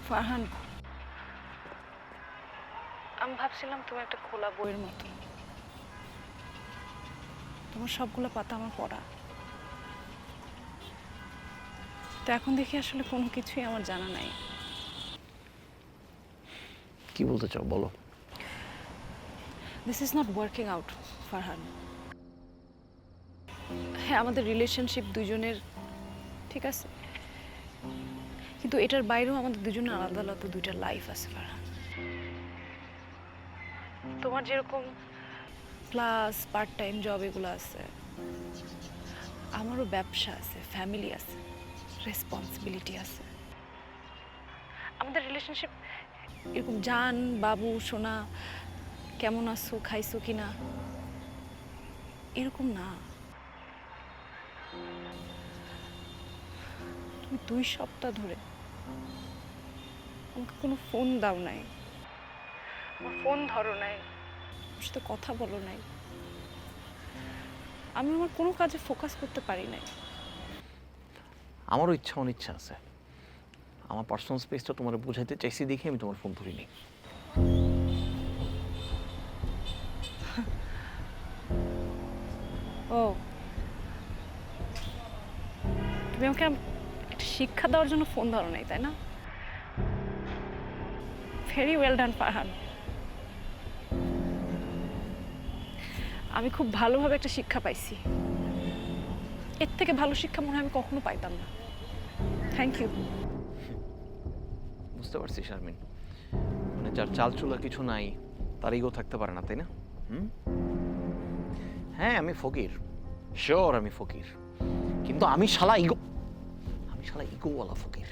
ফারহান, আমি ভাবছিলাম তুমি একটা খোলা বইয়ের মতো, তোমার সবগুলো পাতা আমার পড়া। তো এখন দেখি আসলে কোনো কিছুই আমার জানা নাই। কি বলতে চাও বলো? This is not working out Farhan. হ্যাঁ, আমাদের রিলেশনশিপ দুজনের ঠিক আছে, কিন্তু এটার বাইরেও আমাদের দুজনের আলাদা আলাদা দুইটা লাইফ আছে ফারহান। তোমার যেরকম ক্লাস, পার্ট টাইম জব এগুলো আছে, আমারও ব্যবসা আছে, ফ্যামিলি আছে, রেসপন্সিবিলিটি আছে। আমাদের রিলেশনশিপ এরকম জান বাবু সোনা কেমন আছো, খাইছো কিনা, এরকম না। তুমি 2 সপ্তাহ ধরে আমাকে কোনো ফোন দাও নাই, আমার ফোন ধরো নাই, আমার সাথে কথা বলো নাই। আমি আমার কোনো কাজে ফোকাস করতে পারি নাই। আমারও ইচ্ছা অনিচ্ছা আছে। আমার পার্সোনাল স্পেসটা তোমার বোঝাইতে চাইছি দেখে আমি তোমার ফোন ধরিনি। ও, তুমি আমাকে একটা শিক্ষা দেওয়ার জন্য ফোন ধরো নাই, তাই না? Very well done Farhan. আমি খুব ভালোভাবে একটা শিক্ষা পাইছি। এর থেকে ভালো শিক্ষা মনে হয় আমি কখনো পাইতাম না। Thank you. বুঝতে পারছি শারমিন, মানে যার চাল চুলা কিছু নাই তার ইগো থাকতে পারে না, তাই না? হ্যাঁ, আমি ফকির, শিওর আমি ফকির, কিন্তু আমি শালা ইগোওয়ালা ফকির।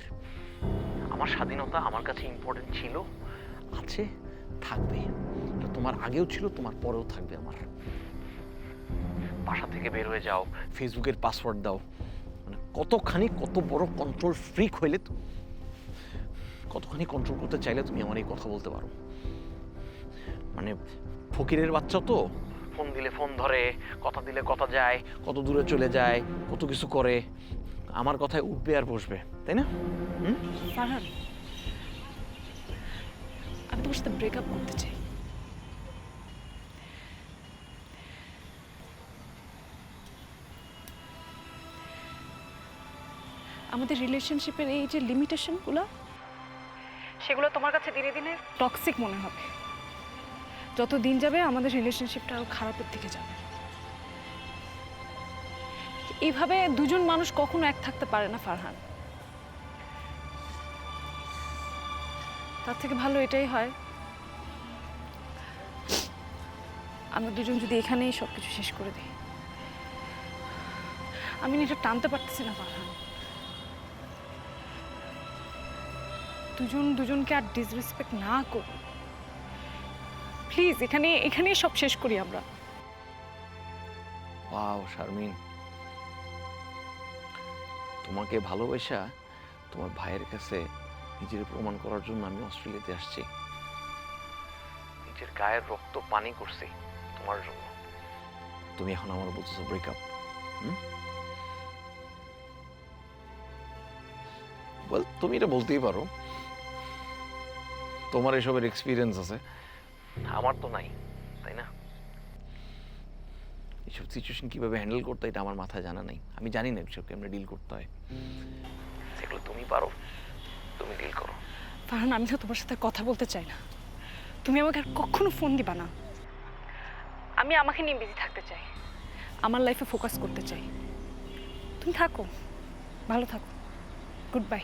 আমার স্বাধীনতা আমার কাছে ইম্পর্টেন্ট ছিল, আছে, থাকবে। এটা তোমার আগেও ছিল, তোমার পরেও থাকবে। আমার বাসা থেকে বের হয়ে যাও, ফেসবুকের পাসওয়ার্ড দাও, মানে কত বড় কন্ট্রোল ফ্রিক হইলে, কতখানি কন্ট্রোল করতে চাইলে তুমি আমার এই কথা বলতে পারো। মানে ফকিরের বাচ্চা তো, ফোন দিলে ফোন ধরে, কথা দিলে কথা যায়, কত দূরে চলে যায়, কত কিছু করে, আমার কথায় উঠবে আর বসবে, তাই না? ফারহান, আমি তোমার সাথে ব্রেকআপ করতে চাই। আমাদের রিলেশনশিপের এই যে লিমিটেশনগুলো, সেগুলো তোমার কাছে দিনে দিনে টক্সিক মনে হবে। যত দিন যাবে আমাদের রিলেশনশিপটা আরো খারাপের দিকে যাবে। এইভাবে দুজন মানুষ কখনো এক থাকতে পারে না ফারহান। তার থেকে ভালো এটাই হয়, আমরা দুজন যদি এখানেই সবকিছু শেষ করে দিই। আমি না এটা টানতে পারতেছি না ফারহান। দুজন দুজনকে আর ডিসরেসপেক্ট না করব প্লিজ। এখানেই সব শেষ করি আমরা। ওয়াও শারমিন, তোমাকে ভালোবাসা তোমার ভাইয়ের কাছে নিজের প্রমাণ করার জন্য আমি অস্ট্রেলিয়াতে আসছি। নিজের গায়ের রক্ত পানি করছি তোমার জন্য। তুমি এখন আমার বলতেছো ব্রেকআপ? বল, তুমি এটা বলতেই পারো, তোমার এসবের এক্সপিরিয়েন্স আছে, আমার তো নাই, তাই না? এইসব সিচুয়েশন কিভাবে হ্যান্ডেল করতে এটা আমার মাথায় জানা নাই। আমি জানি না এসব কেমনে ডিল করতে হয়। সেগুলো তুমি পারো, তুমি ডিল করো। ফারহান, আমি তো তোমার সাথে কথা বলতে চাই না। তুমি আমাকে আর কখনো ফোন দিবা না। আমি আমাকে নিয়ে বিজি থাকতে চাই, আমার লাইফে ফোকাস করতে চাই। তুমি থাকো, ভালো থাকো। Good bye.